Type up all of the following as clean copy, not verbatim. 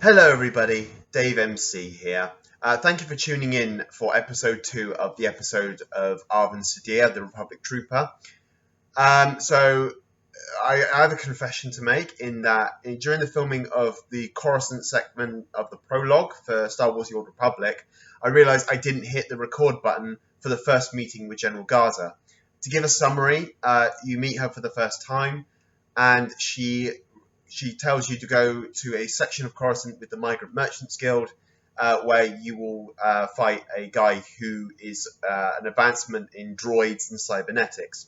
Hello everybody, Dave MC here. Thank you for tuning in for episode 2 of the episode of Arvan'Cedir, the Republic Trooper. So I have a confession to make in that during the filming of the Coruscant segment of the prologue for Star Wars The Old Republic, I realised I didn't hit the record button for the first meeting with General Garza. To give a summary, you meet her for the first time and she tells you to go to a section of Coruscant with the Migrant Merchants Guild where you will fight a guy who is an advancement in droids and cybernetics.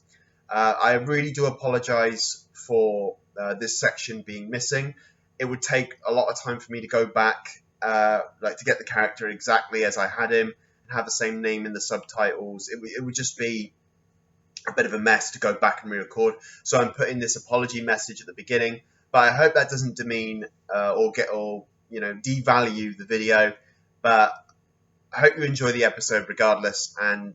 I really do apologise for this section being missing. It would take a lot of time for me to go back, to get the character exactly as I had him and have the same name in the subtitles. It would just be a bit of a mess to go back and re-record. So I'm putting this apology message at the beginning. But I hope that doesn't demean or devalue the video. But I hope you enjoy the episode regardless. And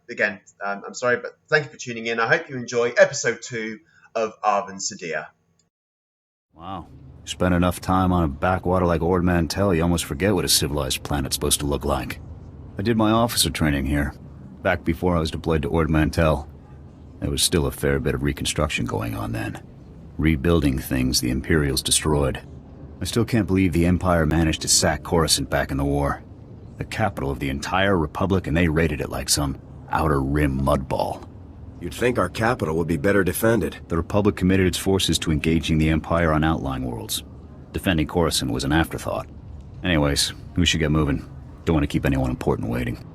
again, I'm sorry, but thank you for tuning in. I hope you enjoy episode 2 of Arvan'Cedir. Wow. Spend enough time on a backwater like Ord Mantell, you almost forget what a civilized planet's supposed to look like. I did my officer training here, back before I was deployed to Ord Mantell. There was still a fair bit of reconstruction going on then. Rebuilding things the Imperials destroyed. I still can't believe the Empire managed to sack Coruscant back in the war. The capital of the entire Republic, and they raided it like some outer rim mudball. You'd think our capital would be better defended. The Republic committed its forces to engaging the Empire on outlying worlds. Defending Coruscant was an afterthought. Anyways, we should get moving. Don't want to keep anyone important waiting.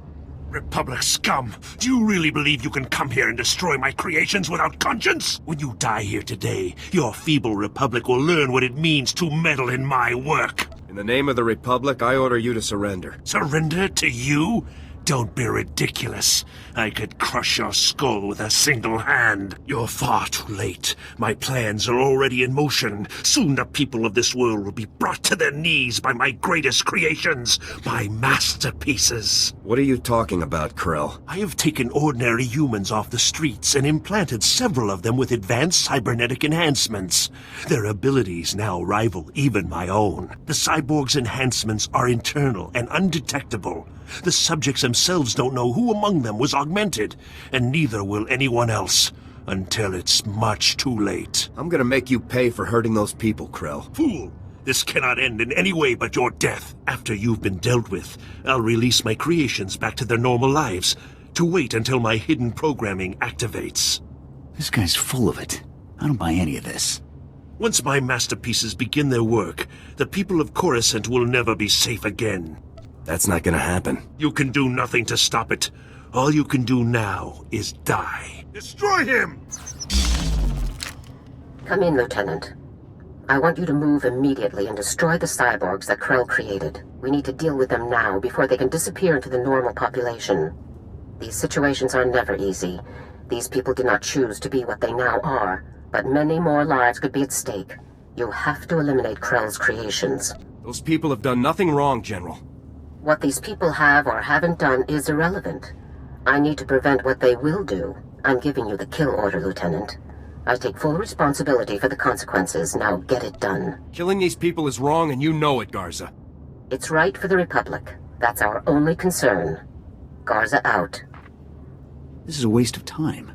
Republic scum! Do you really believe you can come here and destroy my creations without conscience? When you die here today, your feeble Republic will learn what it means to meddle in my work. In the name of the Republic, I order you to surrender. Surrender to you? Don't be ridiculous. I could crush your skull with a single hand. You're far too late. My plans are already in motion. Soon the people of this world will be brought to their knees by my greatest creations, my masterpieces. What are you talking about, Krell? I have taken ordinary humans off the streets and implanted several of them with advanced cybernetic enhancements. Their abilities now rival even my own. The cyborg's enhancements are internal and undetectable. The subjects themselves don't know who among them was augmented, and neither will anyone else, until it's much too late. I'm gonna make you pay for hurting those people, Krell. Fool! This cannot end in any way but your death. After you've been dealt with, I'll release my creations back to their normal lives, to wait until my hidden programming activates. This guy's full of it. I don't buy any of this. Once my masterpieces begin their work, the people of Coruscant will never be safe again. That's not gonna happen. You can do nothing to stop it. All you can do now is die. Destroy him! Come in, Lieutenant. I want you to move immediately and destroy the cyborgs that Krell created. We need to deal with them now before they can disappear into the normal population. These situations are never easy. These people did not choose to be what they now are, but many more lives could be at stake. You have to eliminate Krell's creations. Those people have done nothing wrong, General. What these people have or haven't done is irrelevant. I need to prevent what they will do. I'm giving you the kill order, Lieutenant. I take full responsibility for the consequences. Now get it done. Killing these people is wrong, and you know it, Garza. It's right for the Republic. That's our only concern. Garza out. This is a waste of time.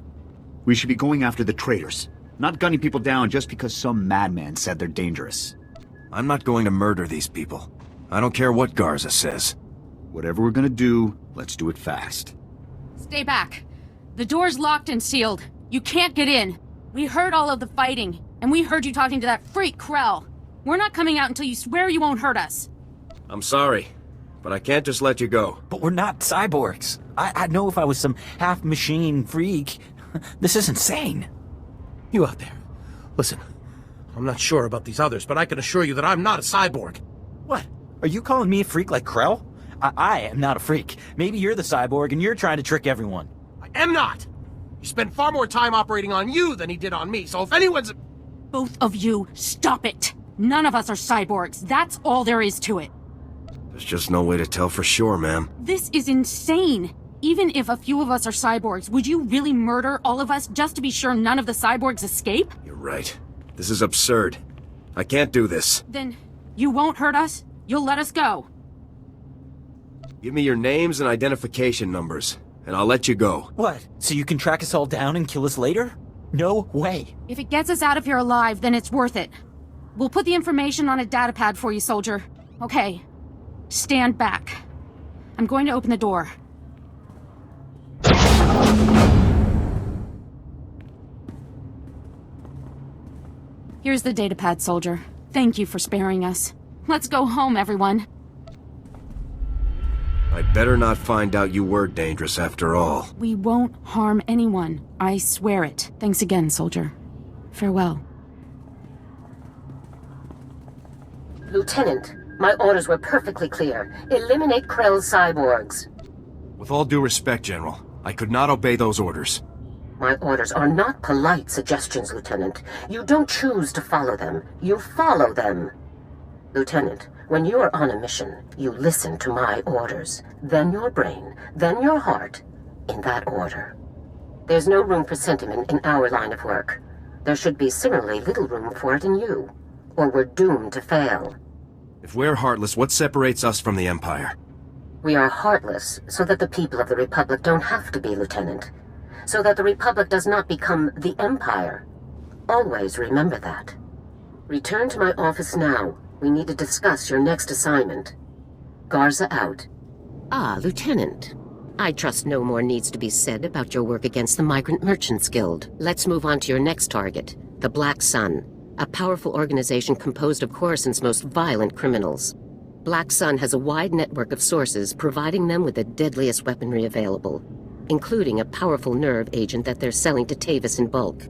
We should be going after the traitors, not gunning people down just because some madman said they're dangerous. I'm not going to murder these people. I don't care what Garza says. Whatever we're gonna do, let's do it fast. Stay back. The door's locked and sealed. You can't get in. We heard all of the fighting, and we heard you talking to that freak Krell. We're not coming out until you swear you won't hurt us. I'm sorry, but I can't just let you go. But we're not cyborgs. I'd know if I was some half-machine freak. This is insane. You out there. Listen, I'm not sure about these others, but I can assure you that I'm not a cyborg. What? Are you calling me a freak like Krell? I am not a freak. Maybe you're the cyborg and you're trying to trick everyone. I am not! He spent far more time operating on you than he did on me, so if anyone's... Both of you, stop it! None of us are cyborgs. That's all there is to it. There's just no way to tell for sure, ma'am. This is insane. Even if a few of us are cyborgs, would you really murder all of us just to be sure none of the cyborgs escape? You're right. This is absurd. I can't do this. Then you won't hurt us? you'll let us go. Give me your names and identification numbers, and I'll let you go. What? So you can track us all down and kill us later? No way. If it gets us out of here alive, then it's worth it. We'll put the information on a datapad for you, soldier. Okay. Stand back. I'm going to open the door. Here's the datapad, soldier. Thank you for sparing us. Let's go home, everyone. I'd better not find out you were dangerous after all. We won't harm anyone. I swear it. Thanks again, soldier. Farewell. Lieutenant, my orders were perfectly clear. Eliminate Krell's cyborgs. With all due respect, General, I could not obey those orders. My orders are not polite suggestions, Lieutenant. You don't choose to follow them. You follow them. Lieutenant, when you are on a mission, you listen to my orders. Then your brain, then your heart, in that order. There's no room for sentiment in our line of work. There should be similarly little room for it in you, or we're doomed to fail. If we're heartless, what separates us from the Empire? We are heartless so that the people of the Republic don't have to be, Lieutenant. So that the Republic does not become the Empire. Always remember that. Return to my office now. We need to discuss your next assignment. Garza out. Ah, Lieutenant. I trust no more needs to be said about your work against the Migrant Merchants Guild. Let's move on to your next target, the Black Sun, a powerful organization composed of Coruscant's most violent criminals. Black Sun has a wide network of sources providing them with the deadliest weaponry available, including a powerful nerve agent that they're selling to Tavis in bulk.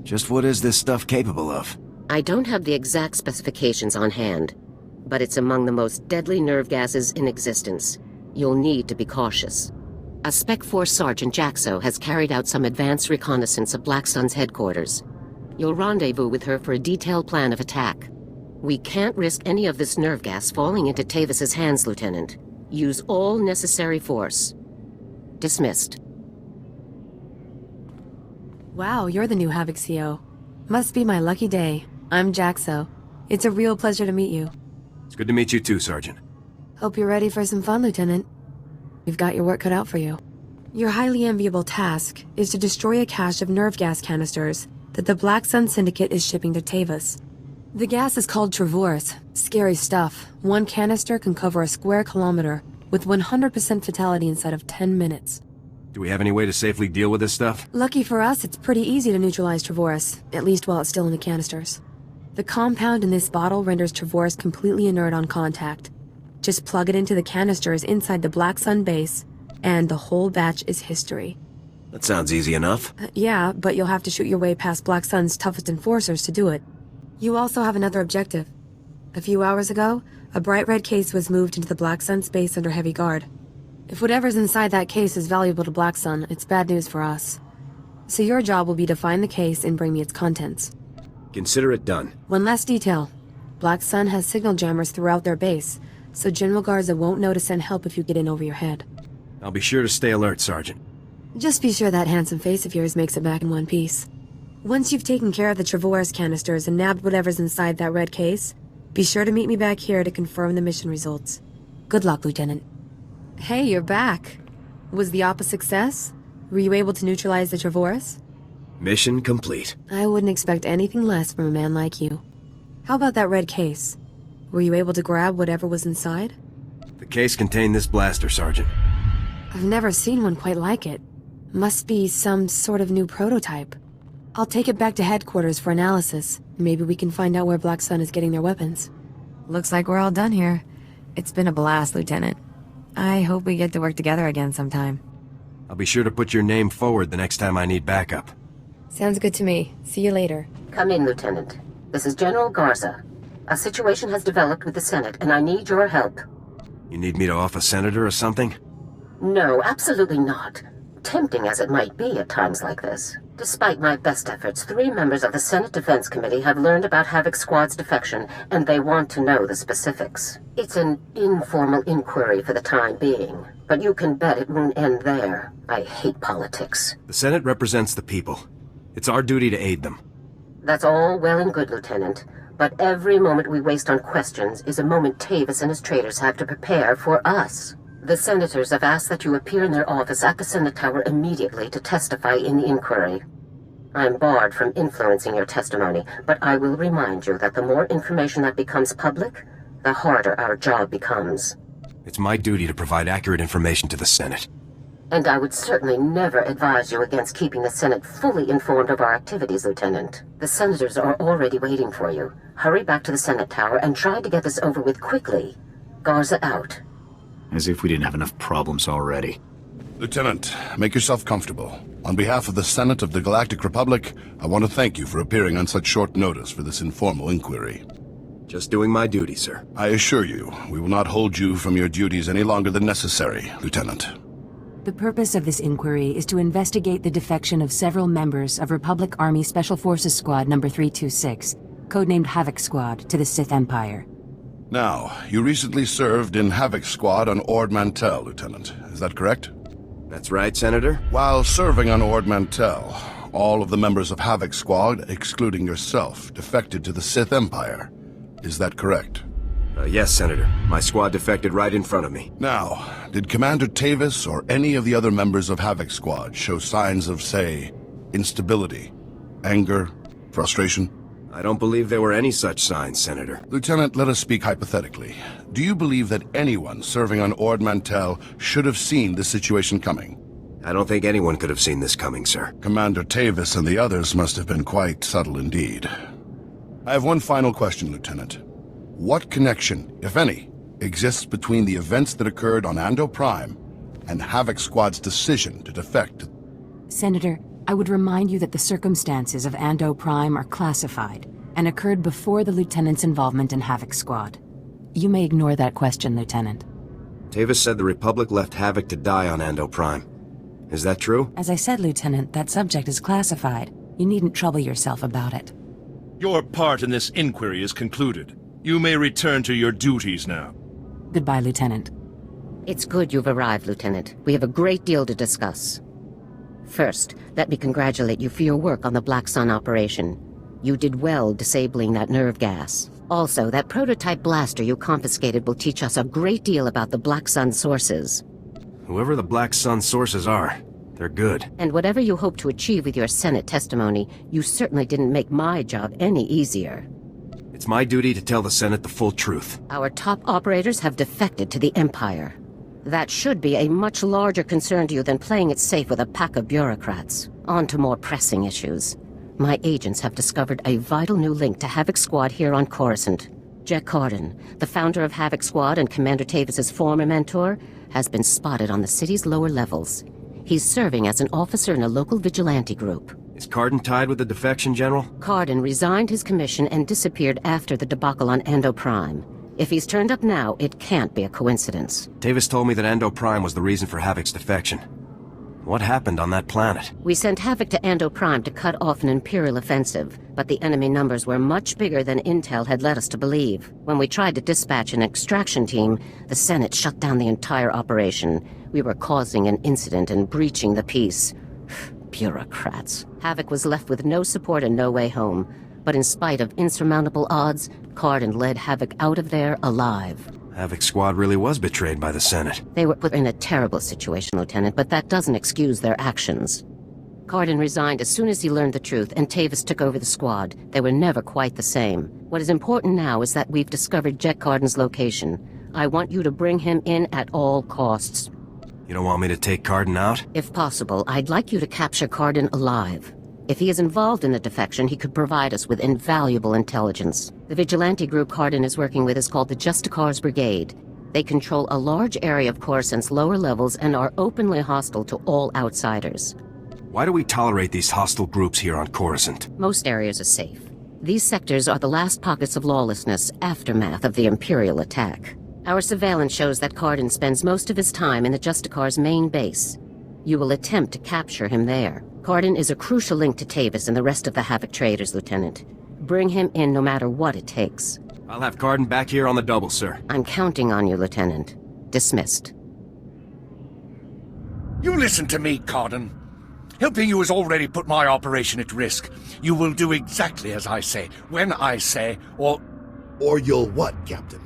Just what is this stuff capable of? I don't have the exact specifications on hand, but it's among the most deadly nerve gases in existence. You'll need to be cautious. A Spec Force Sergeant Jaxo has carried out some advanced reconnaissance of Black Sun's headquarters. You'll rendezvous with her for a detailed plan of attack. We can't risk any of this nerve gas falling into Tavis's hands, Lieutenant. Use all necessary force. Dismissed. Wow, you're the new Havoc CO. Must be my lucky day. I'm Jaxo. It's a real pleasure to meet you. It's good to meet you too, Sergeant. Hope you're ready for some fun, Lieutenant. You've got your work cut out for you. Your highly enviable task is to destroy a cache of nerve gas canisters that the Black Sun Syndicate is shipping to Tavis. The gas is called Travorus. Scary stuff. One canister can cover a square kilometer with 100% fatality inside of 10 minutes. Do we have any way to safely deal with this stuff? Lucky for us, it's pretty easy to neutralize Travorus, at least while it's still in the canisters. The compound in this bottle renders Travorus completely inert on contact. Just plug it into the canisters inside the Black Sun base, and the whole batch is history. That sounds easy enough. Yeah, but you'll have to shoot your way past Black Sun's toughest enforcers to do it. You also have another objective. A few hours ago, a bright red case was moved into the Black Sun space under heavy guard. If whatever's inside that case is valuable to Black Sun, it's bad news for us. So your job will be to find the case and bring me its contents. Consider it done. One last detail. Black Sun has signal jammers throughout their base, so General Garza won't know to send help if you get in over your head. I'll be sure to stay alert, Sergeant. Just be sure that handsome face of yours makes it back in one piece. Once you've taken care of the Travorus canisters and nabbed whatever's inside that red case, be sure to meet me back here to confirm the mission results. Good luck, Lieutenant. Hey, you're back. Was the op a success? Were you able to neutralize the Travorus? Mission complete. I wouldn't expect anything less from a man like you. How about that red case? Were you able to grab whatever was inside? The case contained this blaster, Sergeant. I've never seen one quite like it. Must be some sort of new prototype. I'll take it back to headquarters for analysis. Maybe we can find out where Black Sun is getting their weapons. Looks like we're all done here. It's been a blast, Lieutenant. I hope we get to work together again sometime. I'll be sure to put your name forward the next time I need backup. Sounds good to me. See you later. Come in, Lieutenant. This is General Garza. A situation has developed with the Senate, and I need your help. You need me to off a senator or something? No, absolutely not. Tempting as it might be at times like this. Despite my best efforts, 3 members of the Senate Defense Committee have learned about Havoc Squad's defection, and they want to know the specifics. It's an informal inquiry for the time being, but you can bet it won't end there. I hate politics. The Senate represents the people. It's our duty to aid them. That's all well and good, Lieutenant. But every moment we waste on questions is a moment Tavis and his traitors have to prepare for us. The senators have asked that you appear in their office at the Senate Tower immediately to testify in the inquiry. I'm barred from influencing your testimony, but I will remind you that the more information that becomes public, the harder our job becomes. It's my duty to provide accurate information to the Senate. And I would certainly never advise you against keeping the Senate fully informed of our activities, Lieutenant. The senators are already waiting for you. Hurry back to the Senate Tower and try to get this over with quickly. Garza out. As if we didn't have enough problems already. Lieutenant, make yourself comfortable. On behalf of the Senate of the Galactic Republic, I want to thank you for appearing on such short notice for this informal inquiry. Just doing my duty, sir. I assure you, we will not hold you from your duties any longer than necessary, Lieutenant. The purpose of this inquiry is to investigate the defection of several members of Republic Army Special Forces Squad No. 326, codenamed Havoc Squad, to the Sith Empire. Now, you recently served in Havoc Squad on Ord Mantell, Lieutenant. Is that correct? That's right, Senator. While serving on Ord Mantell, all of the members of Havoc Squad, excluding yourself, defected to the Sith Empire. Is that correct? Yes, Senator. My squad defected right in front of me. Now, did Commander Tavis or any of the other members of Havoc Squad show signs of, say, instability, anger, frustration? I don't believe there were any such signs, Senator. Lieutenant, let us speak hypothetically. Do you believe that anyone serving on Ord Mantell should have seen this situation coming? I don't think anyone could have seen this coming, sir. Commander Tavis and the others must have been quite subtle indeed. I have one final question, Lieutenant. What connection, if any, exists between the events that occurred on Ando Prime and Havoc Squad's decision to defect? Senator, I would remind you that the circumstances of Ando Prime are classified and occurred before the Lieutenant's involvement in Havoc Squad. You may ignore that question, Lieutenant. Tavis said the Republic left Havoc to die on Ando Prime. Is that true? As I said, Lieutenant, that subject is classified. You needn't trouble yourself about it. Your part in this inquiry is concluded. You may return to your duties now. Goodbye, Lieutenant. It's good you've arrived, Lieutenant. We have a great deal to discuss. First, let me congratulate you for your work on the Black Sun operation. You did well disabling that nerve gas. Also, that prototype blaster you confiscated will teach us a great deal about the Black Sun sources. Whoever the Black Sun sources are, they're good. And whatever you hope to achieve with your Senate testimony, you certainly didn't make my job any easier. It's my duty to tell the Senate the full truth. Our top operators have defected to the Empire. That should be a much larger concern to you than playing it safe with a pack of bureaucrats. On to more pressing issues. My agents have discovered a vital new link to Havoc Squad here on Coruscant. Jack Carden, the founder of Havoc Squad and Commander Tavis' former mentor, has been spotted on the city's lower levels. He's serving as an officer in a local vigilante group. Is Carden tied with the defection, General? Carden resigned his commission and disappeared after the debacle on Ando Prime. If he's turned up now, it can't be a coincidence. Tavis told me that Ando Prime was the reason for Havoc's defection. What happened on that planet? We sent Havoc to Ando Prime to cut off an Imperial offensive, but the enemy numbers were much bigger than intel had led us to believe. When we tried to dispatch an extraction team, the Senate shut down the entire operation. We were causing an incident and breaching the peace. Bureaucrats. Havoc was left with no support and no way home. But in spite of insurmountable odds, Carden led Havoc out of there alive. Havoc Squad really was betrayed by the Senate. They were put in a terrible situation, Lieutenant, but that doesn't excuse their actions. Carden resigned as soon as he learned the truth, and Tavis took over the squad. They were never quite the same. What is important now is that we've discovered Jet Carden's location. I want you to bring him in at all costs. You don't want me to take Carden out? If possible, I'd like you to capture Carden alive. If he is involved in the defection, he could provide us with invaluable intelligence. The vigilante group Carden is working with is called the Justicars Brigade. They control a large area of Coruscant's lower levels and are openly hostile to all outsiders. Why do we tolerate these hostile groups here on Coruscant? Most areas are safe. These sectors are the last pockets of lawlessness, aftermath of the Imperial attack. Our surveillance shows that Carden spends most of his time in the Justicars' main base. You will attempt to capture him there. Carden is a crucial link to Tavis and the rest of the Havoc traders, Lieutenant. Bring him in no matter what it takes. I'll have Carden back here on the double, sir. I'm counting on you, Lieutenant. Dismissed. You listen to me, Carden. Helping you has already put my operation at risk. You will do exactly as I say, when I say, or... Or you'll what, Captain?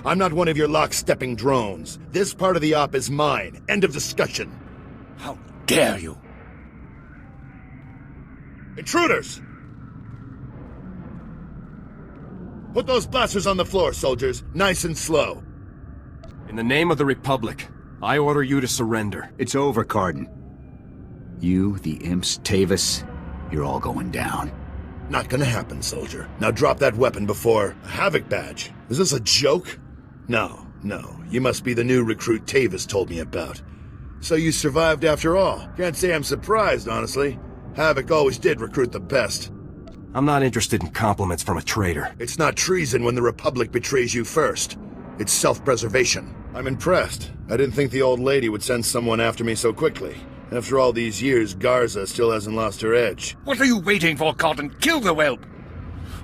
I'm not one of your lock-stepping drones. This part of the op is mine. End of discussion. How dare you? Intruders! Put those blasters on the floor, soldiers. Nice and slow. In the name of the Republic, I order you to surrender. It's over, Cardin. You, the imps, Tavis, you're all going down. Not gonna happen, soldier. Now drop that weapon before... A Havoc badge? Is this a joke? No. You must be the new recruit Tavis told me about. So you survived after all. Can't say I'm surprised, honestly. Havoc always did recruit the best. I'm not interested in compliments from a traitor. It's not treason when the Republic betrays you first. It's self-preservation. I'm impressed. I didn't think the old lady would send someone after me so quickly. After all these years, Garza still hasn't lost her edge. What are you waiting for, Cotton? Kill the whelp!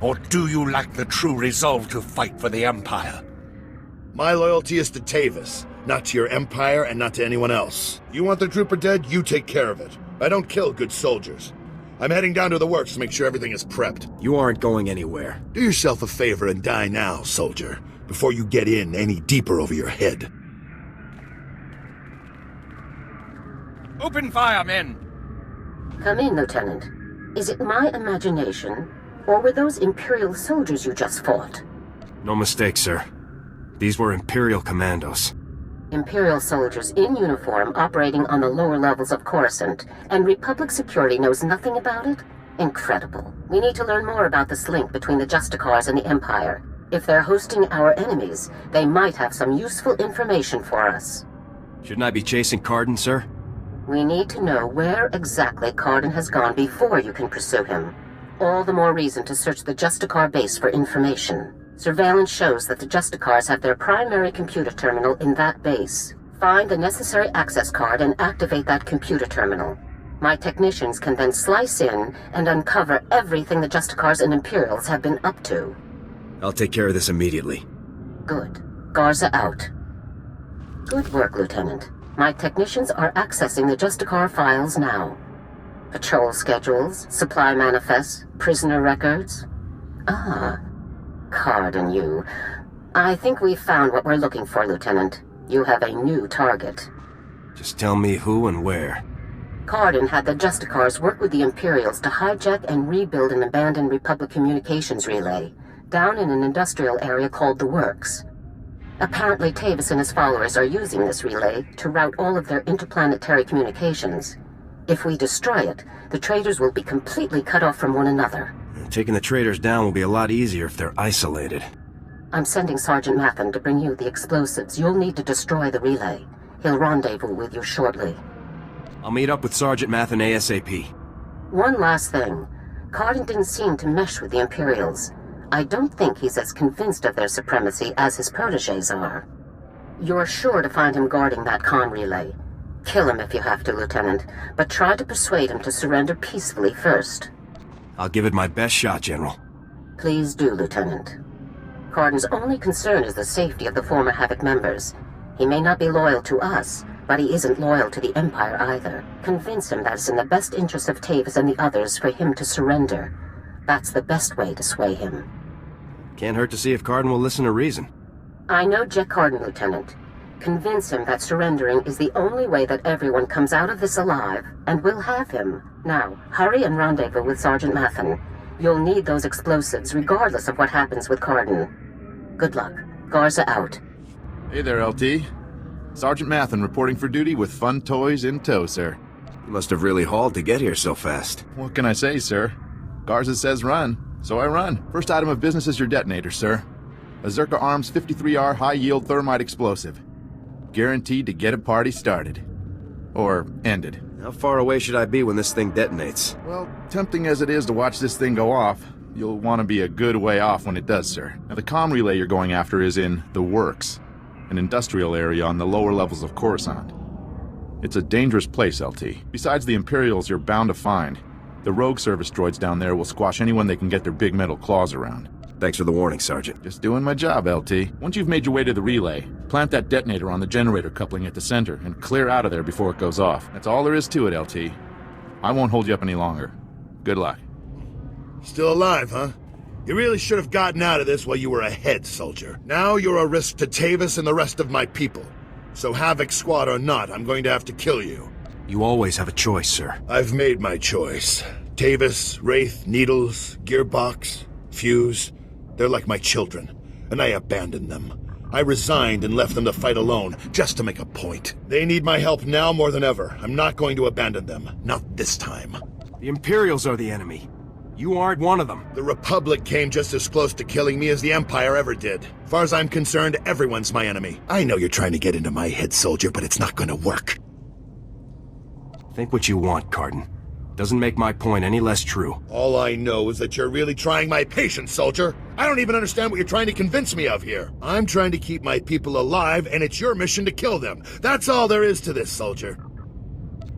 Or do you lack the true resolve to fight for the Empire? My loyalty is to Tavis, not to your Empire and not to anyone else. You want the trooper dead, you take care of it. I don't kill good soldiers. I'm heading down to the works to make sure everything is prepped. You aren't going anywhere. Do yourself a favor and die now, soldier, before you get in any deeper over your head. Open fire, men! Come in, Lieutenant. Is it my imagination, or were those Imperial soldiers you just fought? No mistake, sir. These were Imperial commandos. Imperial soldiers in uniform operating on the lower levels of Coruscant, and Republic security knows nothing about it? Incredible. We need to learn more about this link between the Justicars and the Empire. If they're hosting our enemies, they might have some useful information for us. Shouldn't I be chasing Cardin, sir? We need to know where exactly Cardin has gone before you can pursue him. All the more reason to search the Justicar base for information. Surveillance shows that the Justicars have their primary computer terminal in that base. Find the necessary access card and activate that computer terminal. My technicians can then slice in and uncover everything the Justicars and Imperials have been up to. I'll take care of this immediately. Good. Garza out. Good work, Lieutenant. My technicians are accessing the Justicar files now. Patrol schedules, supply manifests, prisoner records. Ah, Cardin, you. I think we've found what we're looking for, Lieutenant. You have a new target. Just tell me who and where. Cardin had the Justicars work with the Imperials to hijack and rebuild an abandoned Republic communications relay down in an industrial area called the Works. Apparently, Tavis and his followers are using this relay to route all of their interplanetary communications. If we destroy it, the traitors will be completely cut off from one another. Taking the traitors down will be a lot easier if they're isolated. I'm sending Sergeant Mathen to bring you the explosives. You'll need to destroy the relay. He'll rendezvous with you shortly. I'll meet up with Sergeant Mathen ASAP. One last thing. Cardin didn't seem to mesh with the Imperials. I don't think he's as convinced of their supremacy as his protégés are. You're sure to find him guarding that comm relay. Kill him if you have to, Lieutenant, but try to persuade him to surrender peacefully first. I'll give it my best shot, General. Please do, Lieutenant. Cardin's only concern is the safety of the former Havoc members. He may not be loyal to us, but he isn't loyal to the Empire either. Convince him that it's in the best interest of Tavis and the others for him to surrender. That's the best way to sway him. Can't hurt to see if Cardin will listen to reason. I know Jack Cardin, Lieutenant. Convince him that surrendering is the only way that everyone comes out of this alive, and we'll have him. Now, hurry and rendezvous with Sergeant Mathen. You'll need those explosives, regardless of what happens with Cardin. Good luck. Garza out. Hey there, LT. Sergeant Mathen reporting for duty with fun toys in tow, sir. You must have really hauled to get here so fast. What can I say, sir? Garza says run, so I run. First item of business is your detonator, sir. A Zerka Arms 53R high-yield thermite explosive. Guaranteed to get a party started. Or ended. How far away should I be when this thing detonates? Well, tempting as it is to watch this thing go off, you'll want to be a good way off when it does, sir. Now, the comm relay you're going after is in the Works, an industrial area on the lower levels of Coruscant. It's a dangerous place, LT. Besides the Imperials you're bound to find, the rogue service droids down there will squash anyone they can get their big metal claws around. Thanks for the warning, Sergeant. Just doing my job, LT. Once you've made your way to the relay, plant that detonator on the generator coupling at the center and clear out of there before it goes off. That's all there is to it, LT. I won't hold you up any longer. Good luck. Still alive, huh? You really should have gotten out of this while you were ahead, soldier. Now you're a risk to Tavis and the rest of my people. So Havoc Squad or not, I'm going to have to kill you. You always have a choice, sir. I've made my choice. Tavis, Wraith, Needles, Gearbox, Fuse, they're like my children, and I abandoned them. I resigned and left them to fight alone, just to make a point. They need my help now more than ever. I'm not going to abandon them. Not this time. The Imperials are the enemy. You aren't one of them. The Republic came just as close to killing me as the Empire ever did. As far as I'm concerned, everyone's my enemy. I know you're trying to get into my head, soldier, but it's not gonna work. Think what you want, Cardin. Doesn't make my point any less true. All I know is that you're really trying my patience, soldier. I don't even understand what you're trying to convince me of here. I'm trying to keep my people alive, and it's your mission to kill them. That's all there is to this, soldier.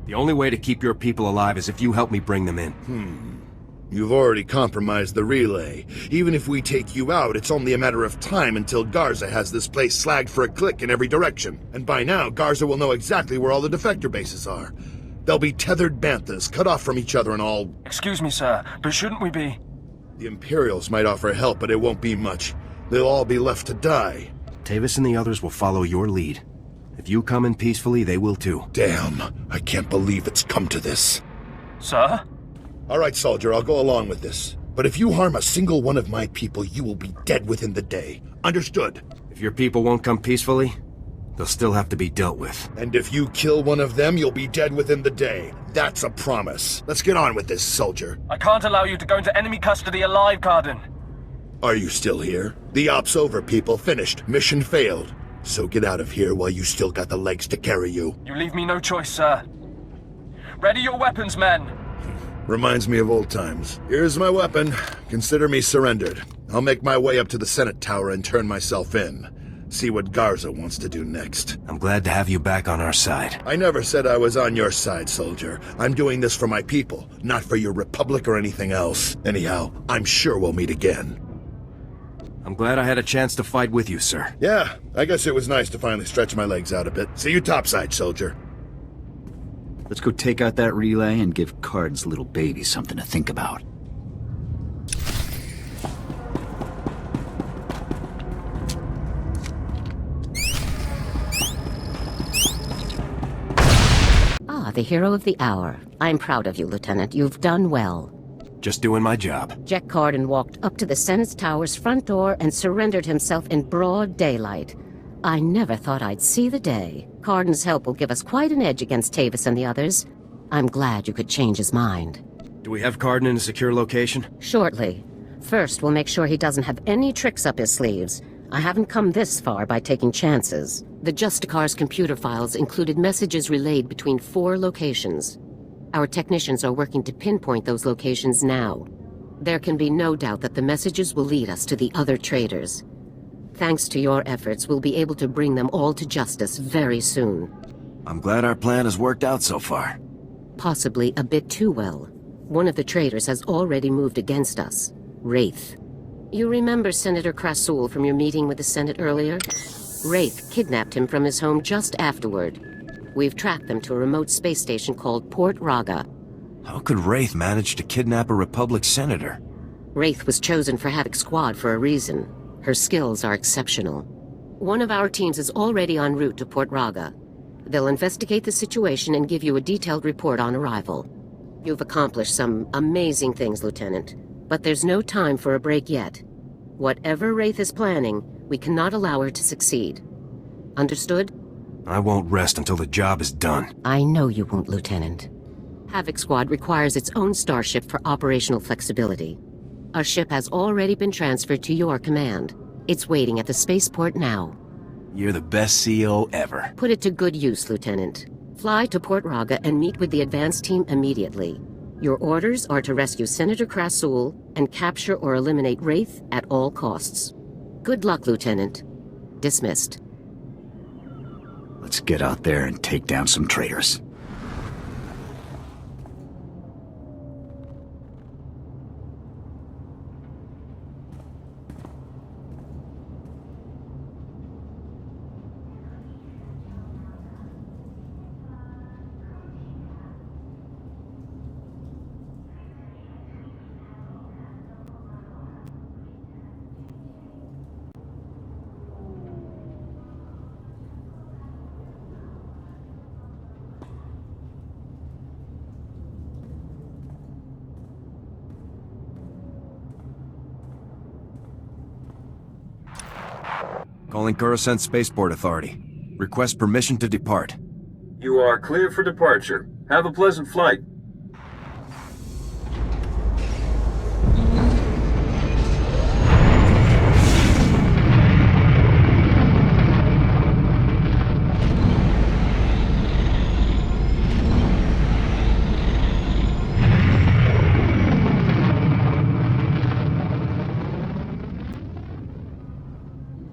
The only way to keep your people alive is if you help me bring them in. You've already compromised the relay. Even if we take you out, it's only a matter of time until Garza has this place slagged for a click in every direction. And by now, Garza will know exactly where all the defector bases are. They'll be tethered banthas, cut off from each other and all... Excuse me, sir, but shouldn't we be... The Imperials might offer help, but it won't be much. They'll all be left to die. Tavis and the others will follow your lead. If you come in peacefully, they will too. Damn, I can't believe it's come to this. Sir? All right, soldier, I'll go along with this. But if you harm a single one of my people, you will be dead within the day. Understood? If your people won't come peacefully, they'll still have to be dealt with. And if you kill one of them, you'll be dead within the day. That's a promise. Let's get on with this, soldier. I can't allow you to go into enemy custody alive, Cardin. Are you still here? The op's over, people. Finished. Mission failed. So get out of here while you still got the legs to carry you. You leave me no choice, sir. Ready your weapons, men. Reminds me of old times. Here's my weapon. Consider me surrendered. I'll make my way up to the Senate Tower and turn myself in. See what Garza wants to do next. I'm glad to have you back on our side. I never said I was on your side, soldier. I'm doing this for my people, not for your republic or anything else. Anyhow, I'm sure we'll meet again. I'm glad I had a chance to fight with you, sir. Yeah, I guess it was nice to finally stretch my legs out a bit. See you topside, soldier. Let's go take out that relay and give Card's little baby something to think about. The hero of the hour. I'm proud of you, Lieutenant. You've done well. Just doing my job. Jack Cardin walked up to the Senate Tower's front door and surrendered himself in broad daylight. I never thought I'd see the day. Cardin's help will give us quite an edge against Tavis and the others. I'm glad you could change his mind. Do we have Cardin in a secure location? Shortly. First, we'll make sure he doesn't have any tricks up his sleeves. I haven't come this far by taking chances. The Justicar's computer files included messages relayed between 4 locations. Our technicians are working to pinpoint those locations now. There can be no doubt that the messages will lead us to the other traitors. Thanks to your efforts, we'll be able to bring them all to justice very soon. I'm glad our plan has worked out so far. Possibly a bit too well. One of the traitors has already moved against us. Wraith. You remember Senator Krasul from your meeting with the Senate earlier? Wraith kidnapped him from his home just afterward. We've tracked them to a remote space station called Port Raga. How could Wraith manage to kidnap a Republic senator? Wraith was chosen for Havoc Squad for a reason. Her skills are exceptional. One of our teams is already en route to Port Raga. They'll investigate the situation and give you a detailed report on arrival. You've accomplished some amazing things, Lieutenant. But there's no time for a break yet. Whatever Wraith is planning, we cannot allow her to succeed. Understood? I won't rest until the job is done. I know you won't, Lieutenant. Havoc Squad requires its own starship for operational flexibility. Our ship has already been transferred to your command. It's waiting at the spaceport now. You're the best CEO ever. Put it to good use, Lieutenant. Fly to Port Raga and meet with the advance team immediately. Your orders are to rescue Senator Krasul and capture or eliminate Wraith at all costs. Good luck, Lieutenant. Dismissed. Let's get out there and take down some traitors. Calling Coruscant Spaceport Authority. Request permission to depart. You are clear for departure. Have a pleasant flight.